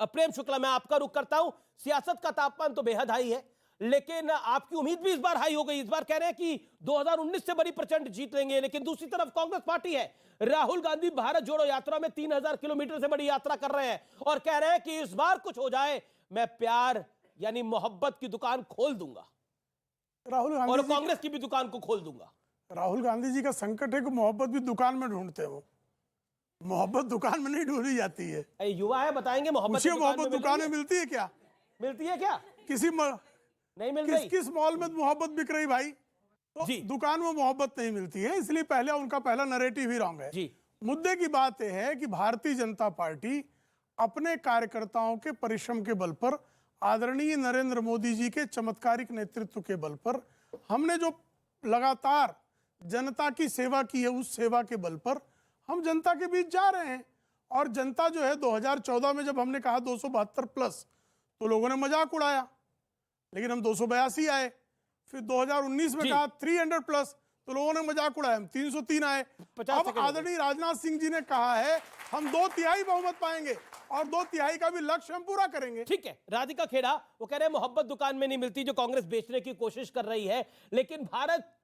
प्रेम शुक्ला, मैं आपका रुख करता हूं। सियासत का तापमान तो बेहद हाई है, लेकिन आपकी उम्मीद भी इस बार हाई हो गई। इस बार कह रहे हैं कि 2019 से बड़ी प्रचंड जीत लेंगे, लेकिन दूसरी तरफ कांग्रेस पार्टी है, राहुल गांधी भारत जोड़ो यात्रा में 3000 किलोमीटर से बड़ी यात्रा कर रहे हैं और कह रहे हैं कि इस बार कुछ हो जाए, मैं प्यार यानी मोहब्बत की दुकान खोल दूंगा, राहुल गांधी और कांग्रेस की भी दुकान को खोल दूंगा। राहुल गांधी जी का संकट है कि मोहब्बत भी दुकान में ढूंढते हैं। वो मोहब्बत दुकान में नहीं ढूंढी जाती है। युवा है, बताएंगे मोहब्बत दुकान में मिलती है क्या? मिलती है क्या? नहीं मिल रही। किस मॉल में मोहब्बत बिक रही भाई? तो दुकान में मोहब्बत नहीं मिलती है, इसलिए पहले उनका पहला नैरेटिव ही रॉन्ग है जी। मुद्दे की बात यह है कि भारतीय जनता पार्टी अपने कार्यकर्ताओं के परिश्रम के बल पर, आदरणीय नरेंद्र मोदी जी के चमत्कारिक नेतृत्व के बल पर, हमने जो लगातार जनता की सेवा की है, उस सेवा के बल पर हम जनता के बीच जा रहे हैं। और जनता जो है 2014 में जब हमने कहा 272 प्लस, तो लोगों ने मजाक उड़ाया, लेकिन हम 282 आए। फिर 2019 में कहा 300 प्लस, तो लोगों ने मजाक उड़ाया, हम 303 आए। अब आदरणीय राजनाथ सिंह जी ने कहा है हम 2/3 बहुमत पाएंगे और 2/3 का भी लक्ष्य हम पूरा करेंगे। ठीक है, राधिका खेड़ा वो कह रहे हैं मोहब्बत दुकान में नहीं मिलती, जो कांग्रेस बेचने की कोशिश कर रही है, लेकिन भारत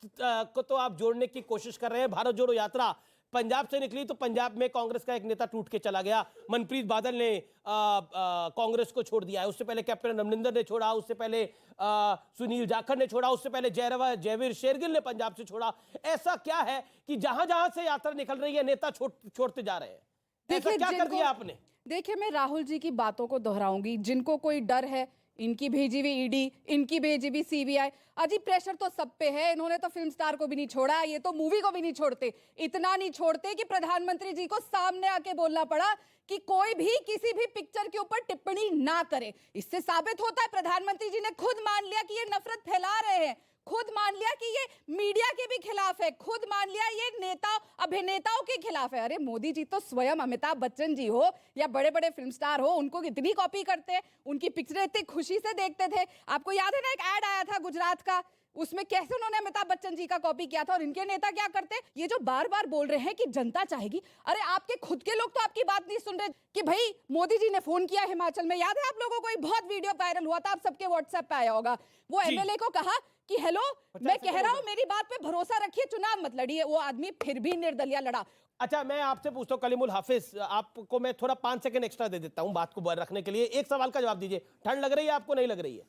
को तो आप जोड़ने की कोशिश कर रहे हैं। भारत जोड़ो यात्रा पंजाब से निकली तो पंजाब में कांग्रेस का एक नेता टूट के चला गया, मनप्रीत बादल ने कांग्रेस को छोड़ दिया है। उससे पहले कैप्टन अमरिंदर ने छोड़ा, उससे पहले सुनील जाखड़ ने छोड़ा, उससे पहले जयवीर शेरगिल ने पंजाब से छोड़ा। ऐसा क्या है कि जहां जहां से यात्रा निकल रही है नेता छोड़ते जा रहे हैं? ऐसा क्या कर दिया आपने? देखिए, मैं राहुल जी की बातों को दोहराऊंगी। जिनको कोई डर है, इनकी भेजी हुई ईडी, इनकी भेजी हुई सीबीआई, अजी प्रेशर तो सब पे है। इन्होंने तो फिल्म स्टार को भी नहीं छोड़ा, ये तो मूवी को भी नहीं छोड़ते। इतना नहीं छोड़ते कि प्रधानमंत्री जी को सामने आके बोलना पड़ा कि कोई भी किसी भी पिक्चर के ऊपर टिप्पणी ना करे। इससे साबित होता है प्रधानमंत्री जी ने खुद मान लिया कि ये नफरत फैला रहे हैं, खुद मान लिया कि ये मीडिया के भी खिलाफ है, खुद मान लिया ये नेता अभिनेताओं के खिलाफ है। अरे मोदी जी तो स्वयं अमिताभ बच्चन जी हो या बड़े बड़े फिल्म स्टार हो, उनको कितनी कॉपी करते हैं, उनकी पिक्चरें इतनी खुशी से देखते थे। आपको याद है ना, एक ऐड आया था गुजरात का, उसमें कैसे उन्होंने अमिताभ बच्चन जी का कॉपी किया था। और इनके नेता क्या करते? ये जो बार बार बोल रहे हैं कि जनता चाहेगी, अरे आपके खुद के लोग तो आपकी बात नहीं सुन रहे कि भाई मोदी जी ने फोन किया हिमाचल में, याद है आप लोगों को? एक बहुत वीडियो वायरल हुआ था, आप सबके व्हाट्सएप पे आया होगा। वो एमएलए को कहा कि हेलो, मैं कह रहा हूं मेरी बात पे भरोसा रखिए, चुनाव मत लड़िए। वो आदमी फिर भी निर्दलिया लड़ा। अच्छा, मैं आपसे पूछता हूं कलीमुल हाफिज, आपको मैं थोड़ा 5 सेकंड एक्स्ट्रा दे देता हूं बात को रखने के लिए। एक सवाल का जवाब दीजिए, ठंड लग रही है आपको, नहीं लग रही है?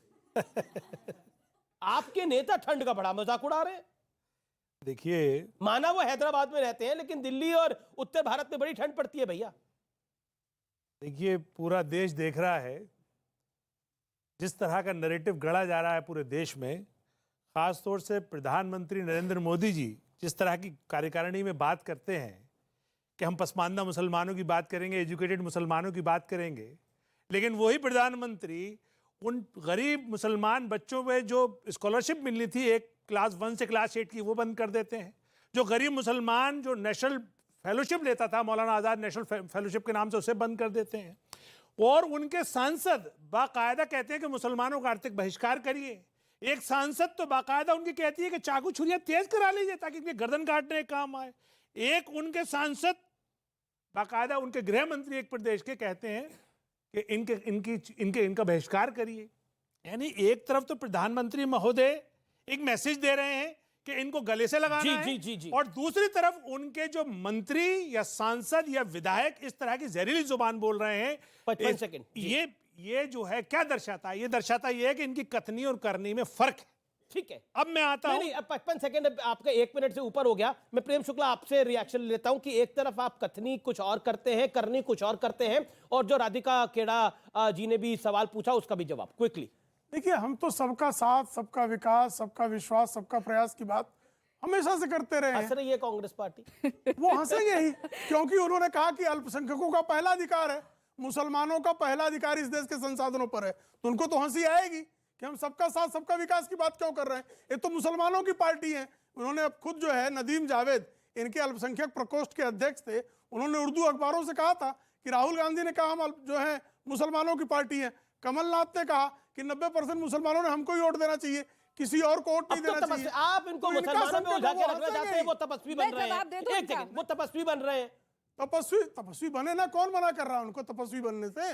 आपके नेता ठंड का बड़ा मजाक उड़ा रहे हैं। देखिए, माना वो हैदराबाद में रहते हैं, लेकिन दिल्ली और उत्तर भारत में बड़ी ठंड पड़ती है भैया। देखिए, पूरा देश देख रहा है जिस तरह का नैरेटिव गढ़ा जा रहा है पूरे देश में। खासतौर से प्रधानमंत्री नरेंद्र मोदी जी जिस तरह की कार्यकारिणी में बात करते हैं कि हम पसमानदा मुसलमानों की बात करेंगे, एजुकेटेड मुसलमानों की बात करेंगे, लेकिन वही प्रधानमंत्री उन गरीब मुसलमान बच्चों में जो स्कॉलरशिप मिलनी थी एक क्लास 1 से क्लास 8 की, वो बंद कर देते हैं। जो गरीब मुसलमान जो नेशनल फेलोशिप लेता था, मौलाना आज़ाद नेशनल फेलोशिप के नाम से, उसे बंद कर देते हैं। और उनके सांसद बाकायदा कहते हैं कि मुसलमानों का आर्थिक बहिष्कार करिए। एक सांसद तो बाकायदा उनकी कहती है कि चाकू छुरियां तेज करा लीजिए ताकि इनके गर्दन काटने का काम आए। एक उनके सांसद बाकायदा उनके गृह मंत्री एक प्रदेश के कहते हैं कि इनका बहिष्कार करिए। यानी एक तरफ तो प्रधानमंत्री महोदय एक मैसेज दे रहे हैं कि इनको गले से लगाना है, और दूसरी तरफ उनके जो मंत्री या सांसद या विधायक इस तरह की जहरीली जुबान बोल रहे हैं। 55 सेकंड। ये जो है क्या दर्शाता है? ये दर्शाता है कि इनकी कथनी और करनी में फर्क है। ठीक है, अब मैं आता हूं। नहीं, अब 55 सेकंड आपका 1 मिनट से ऊपर हो गया। मैं प्रेम शुक्ला आपसे रिएक्शन लेता हूं कि एक तरफ आप कथनी कुछ और करते हैं, करनी कुछ और करते हैं, और जो राधिका खेड़ा जी ने भी सवाल पूछा उसका भी जवाब क्विकली। देखिए, हम तो सबका साथ, सबका विकास, सबका विश्वास, सबका प्रयास की बात हमेशा से करते रहे हैं। हंस रही है कांग्रेस पार्टी। वो हंसेंगे ही, क्योंकि उन्होंने कहा कि अल्पसंख्यकों का पहला अधिकार है, मुसलमानों का पहला अधिकार इस देश के संसाधनों पर है। तो उनको तो हंसी आएगी कि हम सबका साथ, सबका विकास की बात क्यों कर रहे हैं। ये तो मुसलमानों की पार्टी है। उन्होंने अब खुद जो है, नदीम जावेद इनके अल्पसंख्यक प्रकोष्ठ के अध्यक्ष थे, उन्होंने उर्दू अखबारों से कहा था कि राहुल गांधी ने कहा हम जो है मुसलमानों की पार्टी है। कमलनाथ ने कहा कि 90% मुसलमानों ने हमको ही वोट देना चाहिए, किसी और को वोट नहीं देना चाहिए। आप इनको मुसलमानों में उलझा के रखना चाहते हैं, वो तपस्वी बन रहे हैं। एक सेकंड, वो तपस्वी बन रहे हैं। तपस्वी बने ना, कौन मना कर रहा है उनको तपस्वी बनने से?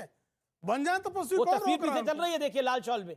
बन जाए तपस्वी, वो कौन तस्वीर रोक रहा पीछे है चल रही है, देखिए लाल शॉल में।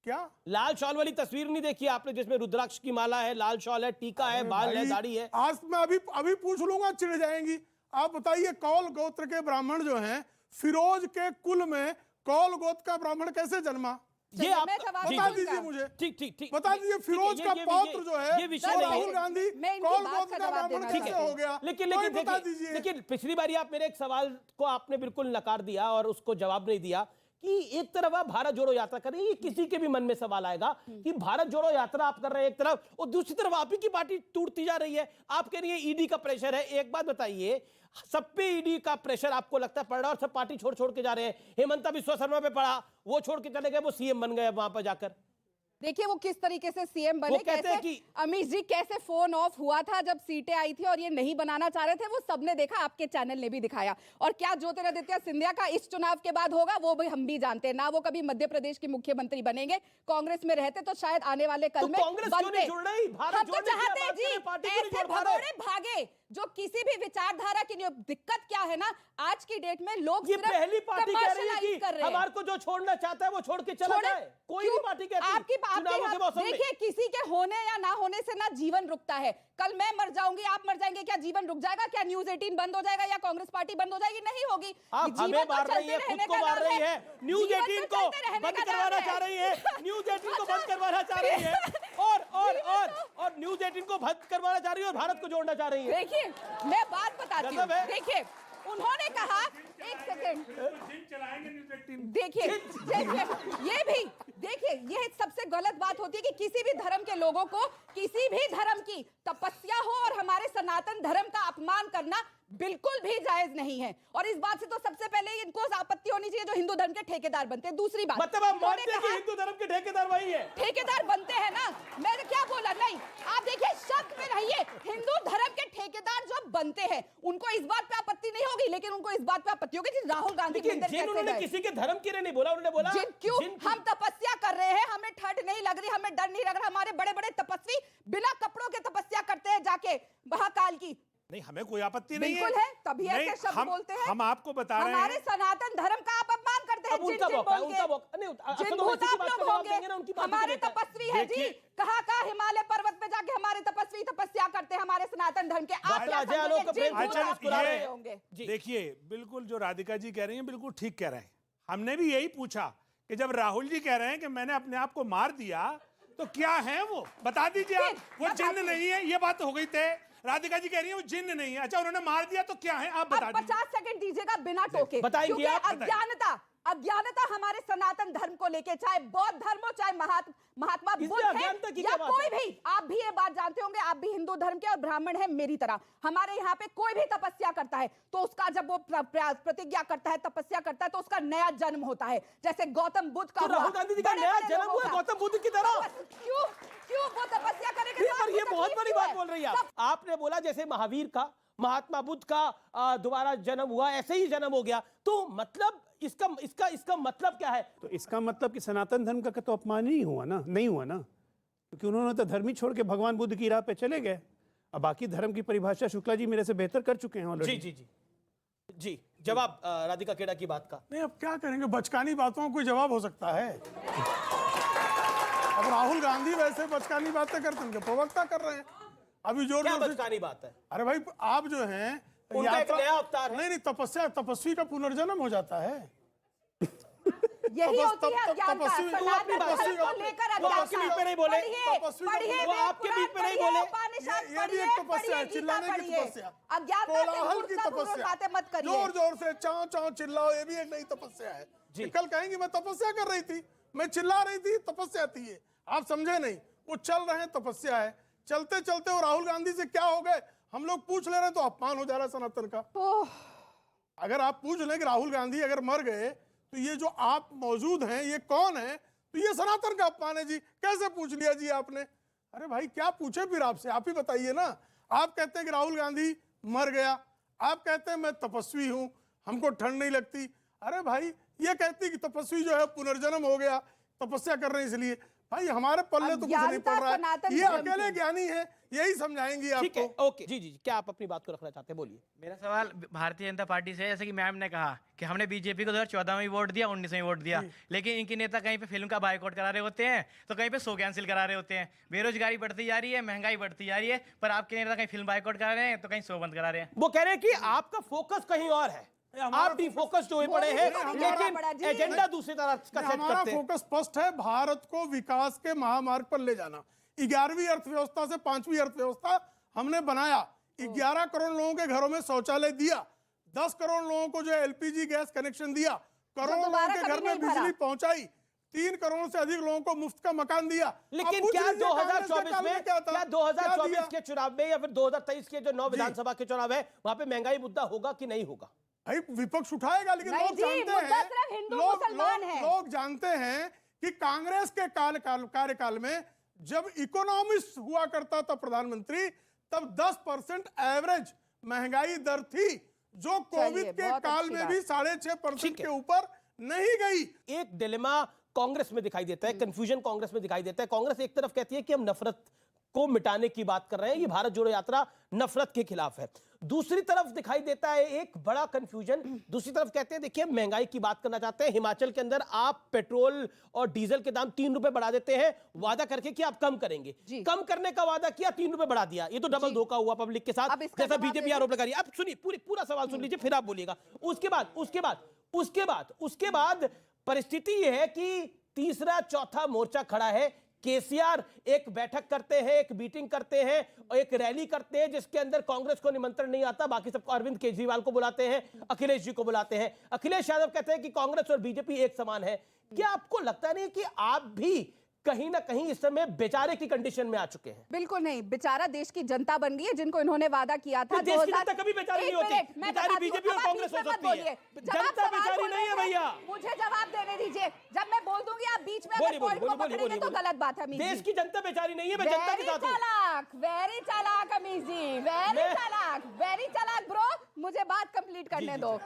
क्या लाल शॉल वाली तस्वीर नहीं देखी आपने, जिसमें रुद्राक्ष की माला है, लाल शॉल है, टीका है, बाल है, भाई, दाढ़ी है। आज मैं अभी पूछ लूंगा, चिढ़ जाएंगी। आप बताइए, कौल गोत्र के ब्राह्मण जो हैं, फिरोज के कुल में कौल गोत्र का ब्राह्मण कैसे जन्मा? ये आप बता दीजिए मुझे, ठीक ठीक ठीक बता दीजिए, फिरोज का पौत्र जो है ये विषय वो नहीं राहुल है। गांधी मैं इनकी कौल बात गोत्र का का जवाब ब्राह्मण देना कैसे हो गया? लेकिन कोई लेकिन बता देखिए, दीजिए। लेकिन पिछली बारी आप मेरे एक सवाल को आपने बिल्कुल नकार दिया और उसको जवाब नहीं दिया कि एक तरफ आप भारत जोड़ो यात्रा कर रहे हैं, ये किसी के भी मन में सवाल आएगा कि भारत जोड़ो यात्रा आप कर रहे हैं एक तरफ, और दूसरी तरफ आप ही की पार्टी टूटती जा रही है। आप कह रही है ईडी का प्रेशर है। एक बात बताइए, सब पे ईडी का प्रेशर आपको लगता है पड़ रहा है और सब पार्टी छोड़ छोड़ के जा रहे हैं? हेमंता बिस्वा शर्मा पे पड़ा, वो छोड़ के चले गए, वो सीएम बन गए वहां पर जाकर। देखिए वो किस तरीके से सीएम बने, वो कहते हैं कैसे कि अमित जी कैसे फोन ऑफ हुआ था जब सीटें आई थी और ये नहीं बनाना चाह रहे थे, वो सबने देखा, आपके चैनल ने भी दिखाया। और क्या ज्योतिरादित्य सिंधिया का इस चुनाव के बाद होगा वो भी हम भी जानते हैं ना। वो कभी मध्य प्रदेश के मुख्यमंत्री बनेंगे, कांग्रेस में रहते तो शायद आने वाले कल में कांग्रेस क्यों नहीं जुड़ रही? भारत हम तो जोड़ने की चाहते हैं बात जी, करें, पार्टी क्यों नहीं ऐसे जोड़ पा रहे? भगोड़े भागे जो किसी भी विचारधारा की नहीं। दिक्कत क्या है ना, आज की डेट में लोग ये सिर्फ पहली पार्टी कह रही है commercialize कर कि रहे हैं। हमारे को जो छोड़ना चाहता है वो छोड़ के चला छोड़े? जाए। कोई भी क्यों? पार्टी कहती आपके चुनावों के मौसम में। देखिए, किसी के होने या ना होने से ना जीवन रुकता है। कल मैं मर जाऊंगी, आप मर जाएंगे, क्या जीवन रुक जाएगा? क्या न्यूज 18 बंद हो जाएगा या कांग्रेस पार्टी बंद हो जाएगी? नहीं होगी। आप हमें मार रही है, खुद को मार रही है। न्यूज 18 को बंद करवाना चाह रही है, न्यूज 18 को बंद करवाना चाह रही है, और न्यूज 18 को बंद करवाना चाह रही है और भारत को जोड़ना चाह रही है। देखिए मैं बात बताती हूँ, गजब है। देखिए उन्होंने कहा, एक सेकंड, देखिए ये भी देखिए, ये सबसे गलत बात होती है कि किसी भी धर्म के लोगों को किसी भी धर्म की तपस्या हो और हमारे सनातन धर्म का अपमान करना बिल्कुल भी जायज नहीं है। और इस बात से तो सबसे पहले इनको आपत्ति होनी चाहिए जो हिंदू धर्म के ठेकेदार बनते हैं। दूसरी बात, मतलब आप मानते हैं कि हिंदू धर्म के ठेकेदार वही है? ठेकेदार बनते हैं ना, मैंने क्या बोला? नहीं, आप देखिए, शक में रहिए, हिंदू धर्म के ठेकेदार जो बनते हैं उनको इस बात पे आपत्ति नहीं होगी, लेकिन उनको इस बात पे आपत्ति होगी कि राहुल गांधी लेकिन जिन उन्होंने किसी के धर्म के लिए नहीं बोला, उन्होंने बोला क्यों हम तपस्या कर रहे हैं, हमें ठंड नहीं लग रही, हमें डर नहीं लग रहा। हमारे बड़े बड़े तपस्वी बिना कपड़ों के तपस्या करते हैं जाके महाकाल की। नहीं, हमें कोई आपत्ति नहीं है। बिल्कुल है, तभी ऐसे शब्द बोलते हैं। हम आपको बता रहे हैं, हमारे सनातन धर्म का आप अपमान करते हैं। अब उनका मौका है, उनका मौका नहीं, जिन भूत आप लोग होंगे, हमारे तपस्वी है जी, कहाँ कहाँ हिमालय पर्वत पे जाके हमारे तपस्वी तपस्या करते हैं हमारे सनातन धर्म के। आप क्या समझोगे? जिन भूत आप लोग होंगे। देखिए, बिल्कुल जो राधिका जी कह रही हैं बिल्कुल ठीक कह रहे हैं। हमने भी यही पूछा कि जब राहुल जी कह रहे हैं कि मैंने अपने आप को मार दिया, तो क्या है वो, बता दीजिए आप। वो जिन्न नहीं है, ये बात हो गई तय। राधिका जी कह रही है वो जिन्न नहीं है। अच्छा, उन्होंने मार दिया तो क्या है, आप बता दीजिए। 50 सेकंड दीजिएगा बिना टोके, बताएंगे क्योंकि आप, अज्ञानता हमारे सनातन धर्म को लेके, चाहे बौद्ध धर्म हो, चाहे महात्मा बुद्ध है या कोई भी, आप भी ये बात जानते होंगे, आप भी हिंदू धर्म के और ब्राह्मण हैं मेरी तरह। हमारे यहाँ पे कोई भी तपस्या करता है तो उसका, जब वो प्रतिज्ञा करता है, तपस्या करता है, तो उसका नया जन्म होता है। जैसे गौतम बुद्ध का, राहुल गांधी जी का नया जन्म हुआ गौतम बुद्ध की तरह। क्यों वो तपस्या करेंगे? पर ये बहुत बड़ी बात बोल रही है आप। आपने बोला जैसे महावीर का, महात्मा बुद्ध का दोबारा जन्म हुआ, ऐसे ही जन्म हो गया, तो मतलब इसका मतलब क्या है? तो इसका मतलब कि सनातन धर्म का तो अपमान ही हुआ ना, नहीं हुआ ना, क्योंकि उन्होंने तो धर्म ही छोड़ के भगवान बुद्ध की राह पे चले गए। अब बाकी धर्म की परिभाषा शुक्ला जी मेरे से बेहतर कर चुके हैं ऑलरेडी। जी जी जी जी, जवाब राधिका खेड़ा की बात का। नहीं, अब क्या करेंगे, बचकानी बातों का कोई जवाब हो सकता है? अब राहुल गांधी वैसे बचकानी बातें करते हैं, प्रवक्ता कर रहे हैं अभी जोर क्या जोर से। बचकानी बात है? अरे भाई, आप जो हैं उनका एक नया अवतार है। नहीं, तपस्वी का पुनर्जन्म हो जाता है। यही होती है अज्ञानता। तपस्वी सनातन धर्म को लेकर अज्ञानता। आपके बीच में नहीं बोले, पढ़िए, वो आपके बीच में नहीं बोले। ये भी एक तपस्या है, चिल्लाने की तपस्या, कोलाहल की तपस्या, मत करिए, जोर जोर से चाव चाव चिल्लाओ, ये भी एक नई तपस्या है। कल कहेंगी मैं तपस्या कर रही थी, मैं चिल्ला रही थी, तपस्या थी ये, आप समझे नहीं। वो चल रहे हैं, तपस्या है। चलते चलते वो राहुल गांधी से क्या हो गए, हम लोग पूछ ले रहे हैं तो अपमान हो जा रहा है सनातन का। अगर आप पूछ लें कि राहुल गांधी अगर मर गए तो ये जो आप मौजूद हैं ये कौन है, तो ये सनातन का अपमान है जी। कैसे पूछ लिया जी आपने? अरे भाई, क्या पूछे फिर आपसे, आप ही बताइए ना। आप कहते हैं कि राहुल गांधी मर गया, आप कहते हैं मैं तपस्वी हूं, हमको ठंड नहीं लगती। अरे भाई, ये कहती कि तपस्वी जो है पुनर्जन्म हो गया, तपस्या कर रहे हैं इसलिए। भाई हमारे पल्ले तो कुछ नहीं अज्ञानता पड़ रहा है, सनातन ये धर्म अकेले की। ज्ञानी है, यही समझाएंगी ठीक है, आपको। ओके, जी जी जी, क्या आप अपनी बात को रखना चाहते हैं, बोलिए। मेरा सवाल भारतीय जनता पार्टी से है। जैसे कि मैम ने कहा कि हमने बीजेपी को 2014 में भी वोट दिया, 19 में भी वोट दिया, लेकिन इनके नेता कहीं पे फिल्म का बायकॉट करा रहे होते हैं तो कहीं पे शो कैंसिल करा रहे होते हैं। बेरोजगारी बढ़ती जा रही है, महंगाई बढ़ती जा रही है, पर आपके नेता कहीं फिल्म बायकॉट करा रहे हैं तो कहीं शो बंद करा रहे हैं। वो कह रहे हैं कि आपका फोकस कहीं और है, आप डिफोकस्ड हुए पड़े हैं, मोदी को नहीं पड़ा जी। लेकिन एजेंडा दूसरी तरह का सेट हमारा करते हैं। फोकस स्पष्ट है, भारत को विकास के महामार्ग पर ले जाना। 11वीं अर्थव्यवस्था से 5वीं अर्थव्यवस्था हमने बनाया, 11 करोड़ लोगों के घरों में शौचालय दिया, 10 करोड़ लोगों को जो एलपीजी गैस कनेक्शन दिया, करोड़ों लोगों दोबारा के कभी घर में नहीं भरा। बिजली पहुंचाई, 3 करोड़ से अधिक लोगों को मुफ्त का मकान दिया। लेकिन अब पूछ क्या लीजिए कांग्रेस के 2024 काल में, क्या था? क्या क्या 2024 दिया? के चुनाव में या फिर 2023 के जो 9 विधानसभा के चुनाव है, वहां पे महंगाई मुद्दा होगा कि नहीं होगा? भाई विपक्ष उठाएगा, लेकिन नहीं लोग जी, जानते मुद्दा हैं, सिर्फ हिंदू मुसलमान है। लोग जानते हैं कि कांग्रेस के कार्यकाल में जब इकोनॉमिस्ट हुआ करता था प्रधानमंत्री, तब 10% एवरेज महंगाई दर थी, जो कोविड के बहुत काल अच्छी में बात। भी 6.5% ठीक है। के ऊपर नहीं गई। एक डिलेमा कांग्रेस में दिखाई देता है, कंफ्यूजन कांग्रेस में दिखाई देता है। कांग्रेस एक तरफ कहती है कि हम नफरत को मिटाने की बात कर रहे हैं, ये भारत जोड़ो यात्रा नफरत के खिलाफ है। दूसरी तरफ दिखाई देता है एक बड़ा कंफ्यूजन, दूसरी तरफ कहते हैं देखिए महंगाई की बात करना चाहते हैं, हिमाचल के अंदर आप पेट्रोल और डीजल के दाम 3 रुपए बढ़ा देते हैं, वादा करके कि आप कम करेंगे, कम करने का वादा किया, 3 रुपए बढ़ा दिया। ये तो डबल धोखा हुआ पब्लिक के साथ, अब इसका जैसा जवाब बीजेपी दे आरोप लगा रही है। अब सुनिए, पूरा सवाल सुन लीजिए, फिर आप बोलिएगा। उसके बाद परिस्थिति यह है कि तीसरा चौथा मोर्चा खड़ा है। केसीआर एक बैठक करते हैं, एक मीटिंग करते हैं और एक रैली करते हैं, जिसके अंदर कांग्रेस को निमंत्रण नहीं आता, बाकी सबको अरविंद केजरीवाल को बुलाते हैं, अखिलेश जी को बुलाते हैं। अखिलेश यादव कहते हैं कि कांग्रेस और बीजेपी एक समान है। क्या आपको लगता नहीं कि आप भी कहीं ना कहीं इस समय बेचारे की कंडीशन में आ चुके हैं? बिल्कुल नहीं, बेचारा देश की जनता बन गई है, जिनको इन्होंने वादा किया था। देश की जनता कभी बेचारी नहीं होती, बेचारी बीजेपी और कांग्रेस हो सकती है, जनता बेचारी नहीं है भैया। मुझे जवाब देने दीजिए, जब मैं बोल दूंगी आप बीच में बोलिए, अगर पॉइंट को बोलिए, पकड़ेंगे बोलिए, तो बोलिए। गलत बात है अमीश देश जी। की जनता बेचारी नहीं है, मैं जनता के साथ हूं। वेरी चालाक अमीश जी, वेरी चालाक ब्रो। मुझे बात कंप्लीट करने दो,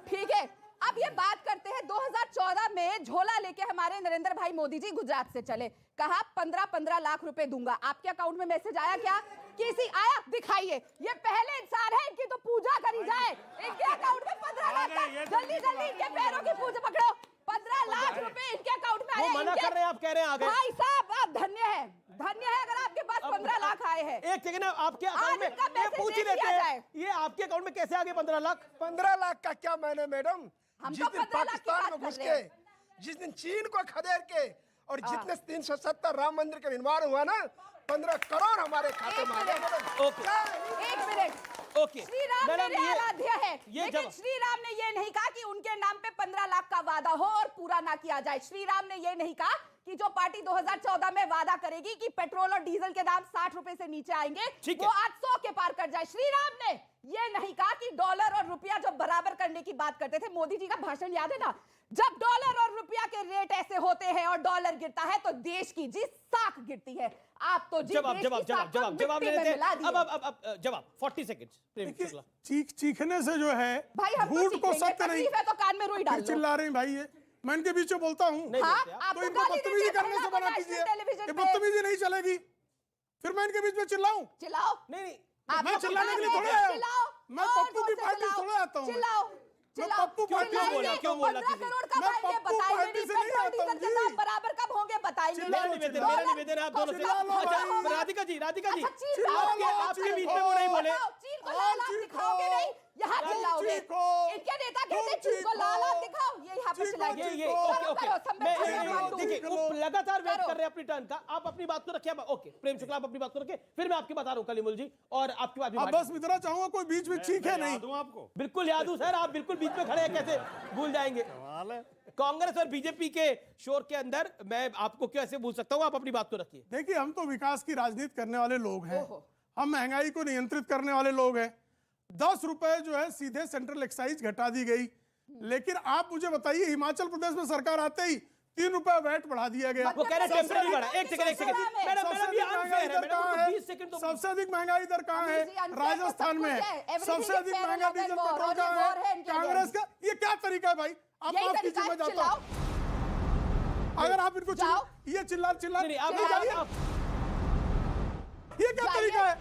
ठीक है। अब ये बात करते हैं 2014 में झोला लेके हमारे नरेंद्र भाई मोदी जी गुजरात से चले, कहा 15-15 लाख रुपए दूंगा। आपके अकाउंट में मैसेज आया क्या? किसी आया? दिखाइए। ये पहले इंसान है, इनकी तो पूजा करी जाए। इनके अकाउंट में 15 लाख का, जल्दी जल्दी इनके पैरों की पूजा पकड़ो। 15 लाख रुपए इनके अकाउंट में आए। वो मना कर रहे हैं, आप कह रहे हैं आगे। भाई साहब आप धन्य है अगर आपके पास 15 लाख आए हैं। एक सेकंड, आपके अकाउंट में इनका ये मैसेज पूछ ही दे दिया लेते जाए। हैं, ये आपके अकाउंट में कैसे आ गए 15 लाख? 15 लाख का क्या मैंने मैडम, हम जिस तो दिन 15 लाख की पाकिस्तान बात में घुस कर रहे के, जिस दिन चीन को खदेड़ के और जितने 370 राम मंदिर का निर्माण हुआ ना, 15 करोड़ हमारे खाते में आ गए मैडम। ओके, एक minute. Okay Shri Ram madam, मेरे ये- आराध्य है, ये लेकिन जब- श्री राम ने ये नहीं कहा कि उनके नाम पे 15 लाख का वादा हो और पूरा ना किया जाए। श्री राम ने ये नहीं कहा कि जो पार्टी 2014 में वादा करेगी कि पेट्रोल और डीजल के दाम 60 रुपए से नीचे आएंगे, ठीक वो है। आज 100 के पार कर जाए। श्री राम ने ये नहीं कहा कि डॉलर और रुपया जो बराबर करने की बात करते थे, मोदी जी का भाषण याद है ना, जब डॉलर और रुपया के रेट ऐसे होते हैं और डॉलर गिरता है तो देश की जी साख गिरती है। आप तो जी जवाब देश की जवाब साख जवाब को जवाब मिट्टी ले में लेते मिला हैं। दिए। अब जवाब 40 सेकंड्स। प्रेम देखिए, शुक्ला, चीखने से जो है भाई हम तो झूठ को सीखेंगे, सत्य नहीं, तकलीफ है तो कान में रुई डाल फिर दो। चिल्ला रहे हैं भाई। ये मैं इनके बीच में बोलता हूँ, नहीं हाँ, बोलते आप। आपको तो इनको गाली बदतमीजी देते करने से हैं मना नेशनल कीजिए। टेलीविजन ये पे। बदतमीजी नहीं चलेगी, फिर मैं इनके बीच में चिल्लाऊं? चिल्लाओ। नहीं आप मैं लोग चिल्लाने के लिए चिल्लाओ, थोड़े आया हूं। चिल्लाओ, मैं और पप्पू जोर की से पार्टी चिल्लाओ, थोड़े आता हूं मैं। चिल्लाओ, चिल्लाओ। पप्पू पार्टी चिल्लाइए, बोला, क्यों बोला 15 किसी? करोड़ का मैं भाई ये पप्पू बताइए पार्टी नहीं, से नहीं पेट्रोल आता डीजल हूं के जी। दाम बराबर कब होंगे बताइए। मेरा निवेदन है आप दोनों से। अच्छा राधिका जी, अच्छा, चीन आपके लाओ, आपके चीन बीच को में वो नहीं बोले। बताओ, चीन को लाल आप दिखाओगे नहीं, यहाँ चिल्लाओगे। इनके नेता कहते हैं चीन को लाल आप दिखाओ, ये यहाँ पे चिल्लाएंगे। ये करो, ओके करो, सब में मैं खड़े हैं, बात देखिए दो। वो लगातार वेट करो। कर रहे हैं अपनी टर्न का। आप अपनी बात तो रखिए। ओके प्रेम शुक्ला, आप अपनी बात तो रखिए, फिर मैं आपकी बात आ रहा हूं कलिमुल जी, और आपकी बात भी अब भाटी। बस इतना चाहूंगा कोई बीच में चीखे नहीं। आपको बिल्कुल याद हूं सर, आप बिल्कुल बीच में खड़े हैं, कैसे भूल जाएंगे। कांग्रेस और बीजेपी के शोर के अंदर मैं आपको क्यों ऐसे भूल सकता हूं? आप अपनी बात तो रखिए। देखिए, हम तो विकास की राजनीति करने वाले लोग हैं, हम महंगाई को नियंत्रित करने वाले लोग हैं। 10 रुपए जो है सीधे सेंट्रल एक्साइज घटा दी गई, लेकिन आप मुझे बताइए हिमाचल प्रदेश में सरकार आते ही 3 रुपए वैट बढ़ा दिया गया। वो कह रहे हैं टेम्पररी बढ़ा। एक सेकंड मैडम, सबसे मैडम ये अधिक महंगाई अनफेयर है दर कहाँ मैडम, है? 20 सेकंड तो सबसे अधिक महंगाई दर कहाँ है? अभी जी, unfair तो राजस्थान सब में कुछ है। है। Everything सबसे is अधिक fair महंगा and डीजल war, पेट्रोल और ये कहाँ war है है? इनके कांग्रेस against। का। ये क्या तरीका है भाई? आप यही माफ तरीका कीजिए, है, मैं जाता हूँ। अगर आप इनको जाओ। ये चिल्ला नहीं, आप ये क्या तरीका है?